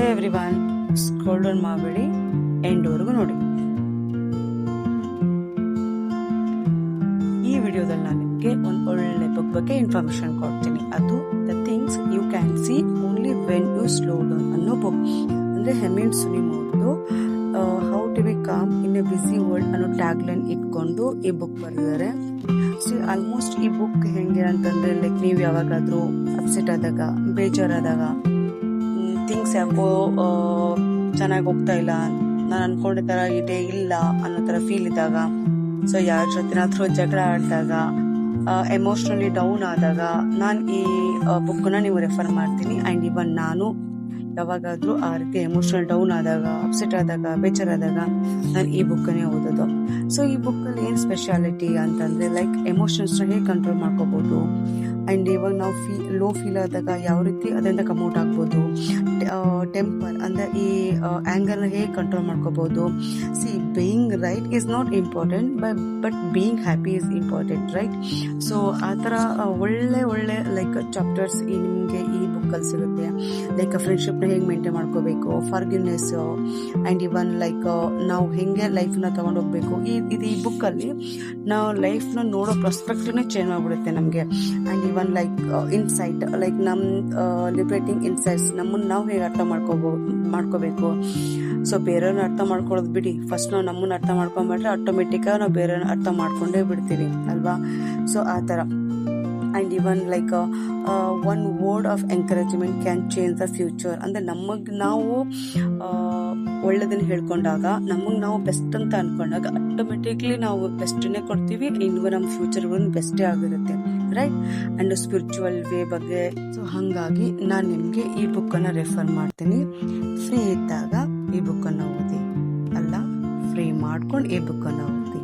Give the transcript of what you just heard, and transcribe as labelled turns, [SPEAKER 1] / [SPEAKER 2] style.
[SPEAKER 1] ಹೇ everyone, scroll down ಮಾಡಬೇಡಿ, ಎಂಡ್ವರೆಗೂ ನೋಡಿ. ಈ ವಿಡಿಯೋದಲ್ಲಿ ನಾನು ನಿಮಗೆ ಒಂದು ಒಳ್ಳೆ ಬುಕ್ ಬಗ್ಗೆ ಇನ್ಫಾರ್ಮೇಶನ್ ಕೊಡ್ತೀನಿ. ಅದು the things you can see only when you slow down ಅನ್ನೋ ಬುಕ್. ಅಂದರೆ ಹೆಮಿನ್ ಸುನಿಮೋರ್ದು how to be calm in a busy world ಅನ್ನೋ ಟ್ಯಾಗ್ ಲೈನ್ ಇಟ್ಕೊಂಡು ಈ ಬುಕ್ ಬರೆದಿದ್ದಾರೆ. ಸೊ ಆಲ್ಮೋಸ್ಟ್ ಈ ಬುಕ್ ಹೆಂಗೆ ಅಂತಂದರೆ, ಲೈಕ್ ನೀವು ಯಾವಾಗಾದರೂ ಅಪ್ಸೆಟ್ ಆದಾಗ, ಬೇಜಾರಾದಾಗ, ಥಿಂಗ್ಸ್ ಯಾಕೋ ಚೆನ್ನಾಗಿ ಹೋಗ್ತಾ ಇಲ್ಲ, ನಾನು ಅನ್ಕೊಂಡ ಥರ ಇದೆ ಇಲ್ಲ ಅನ್ನೋ ಥರ ಫೀಲ್ ಇದ್ದಾಗ, ಸೊ ಯಾರ ಜೊತೆನಾದ್ರೂ ಜಗಳ ಆಡಿದಾಗ, ಎಮೋಷ್ನಲಿ ಡೌನ್ ಆದಾಗ ನಾನು ಈ ಬುಕ್ಕನ್ನ ನೀವು ರೆಫರ್ ಮಾಡ್ತೀನಿ. ಆ್ಯಂಡ್ ಇವನ್ ನಾನು ಯಾವಾಗಾದರೂ ಆ ರೀತಿ ಎಮೋಷ್ನಲ್ ಡೌನ್ ಆದಾಗ, ಅಪ್ಸೆಟ್ ಆದಾಗ, ಬೇಜಾರಾದಾಗ ನಾನು ಈ ಬುಕ್ಕನ್ನೇ ಓದೋದು. ಸೊ ಈ ಬುಕ್ಕಲ್ಲಿ ಏನು ಸ್ಪೆಷಾಲಿಟಿ ಅಂತಂದರೆ, ಲೈಕ್ ಎಮೋಷನ್ಸ್ನ ಹೇಗೆ ಕಂಟ್ರೋಲ್ ಮಾಡ್ಕೋಬೋದು, ಆ್ಯಂಡ್ ಇವಾಗ ನಾವು ಲೋ ಫೀಲ್ ಆದಾಗ ಯಾವ ರೀತಿ ಅದರಿಂದ ಕಮ್ಔಟ್ ಆಗ್ಬೋದು, ಟೆಂಪರ್ ಅಂದರೆ ಈ ಆ್ಯಂಗರ್ನ ಹೇಗೆ ಕಂಟ್ರೋಲ್ ಮಾಡ್ಕೋಬೋದು. C being right is not important, but being happy is important, right? So ಆ ಥರ ಒಳ್ಳೆ ಲೈಕ್ ಚಾಪ್ಟರ್ಸ್ ನಿಮಗೆ ಈ ಬುಕ್ಕಲ್ಲಿ ಸಿಗುತ್ತೆ. ಲೈಕ್ ಫ್ರೆಂಡ್ಶಿಪ್ನ ಹೇಗೆ ಮೇಂಟೈನ್ ಮಾಡ್ಕೋಬೇಕು, ಫಾರ್ಗಿವ್ನೆಸ್ಸು, ಆ್ಯಂಡ್ ಇವನ್ ಲೈಕ್ ನಾವು ಹೇಗೆ ಲೈಫ್ನ ತೊಗೊಂಡೋಗ್ಬೇಕು. ಈ ಬುಕ್ಕಲ್ಲಿ ನಾವು ಲೈಫ್ನ ನೋಡೋ ಪರ್ಸ್ಪೆಕ್ಟಿವ್ನೇ ಚೇಂಜ್ ಮಾಡಿಬಿಡುತ್ತೆ ನಮಗೆ. And even like insight, like ನಮ್ಮ ಲಿಬ್ರೇಟಿಂಗ್ ಇನ್ಸೈಟ್ಸ್, ನಮ್ಮನ್ನು ನಾವು ಹೇಗೆ ಅರ್ಥ ಮಾಡ್ಕೋಬೇಕು. ಸೊ ಬೇರೆಯವ್ರನ್ನ ಅರ್ಥ ಮಾಡ್ಕೊಳ್ಳೋದು ಬಿಡಿ, ಫಸ್ಟ್ ನಾವು ನಮ್ಮನ್ನು ಅರ್ಥ ಮಾಡ್ಕೊಂಡ್ಬಿಟ್ರೆ ಆಟೋಮೆಟಿಕ್ಕಾಗಿ ನಾವು ಬೇರೆಯವ್ರನ್ನ ಅರ್ಥ ಮಾಡ್ಕೊಂಡೇ ಬಿಡ್ತೀವಿ ಅಲ್ವಾ? ಸೊ ಆ ಥರ. And even like one word of encouragement can change the future. ಅಂದರೆ ನಮಗೆ ನಾವು ಒಳ್ಳೆದನ್ನು ಹೇಳ್ಕೊಂಡಾಗ, ನಮಗೆ ನಾವು ಬೆಸ್ಟ್ ಅಂತ ಅಂದ್ಕೊಂಡಾಗ ಆಟೋಮೆಟಿಕ್ಲಿ ನಾವು ಬೆಸ್ಟನ್ನೇ ಕೊಡ್ತೀವಿ. ಇನ್ನು ನಮ್ಮ ಫ್ಯೂಚರ್ಗಳು ಬೆಸ್ಟೇ ಆಗಿರುತ್ತೆ, ರೈಟ್? ಆ್ಯಂಡ್ ಸ್ಪಿರಿಚುವಲ್ ವೇ ಬಗ್ಗೆ. ಸೊ ಹಾಗಾಗಿ ನಾನು ನಿಮಗೆ ಈ ಬುಕ್ಕನ್ನು ರೆಫರ್ ಮಾಡ್ತೀನಿ. ಫ್ರೀ ಇದ್ದಾಗ ಈ ಬುಕ್ಕನ್ನು ಓದಿ, ಅಲ್ಲ ಫ್ರೀ ಮಾಡ್ಕೊಂಡು ಈ ಬುಕ್ಕನ್ನು ಓದಿ.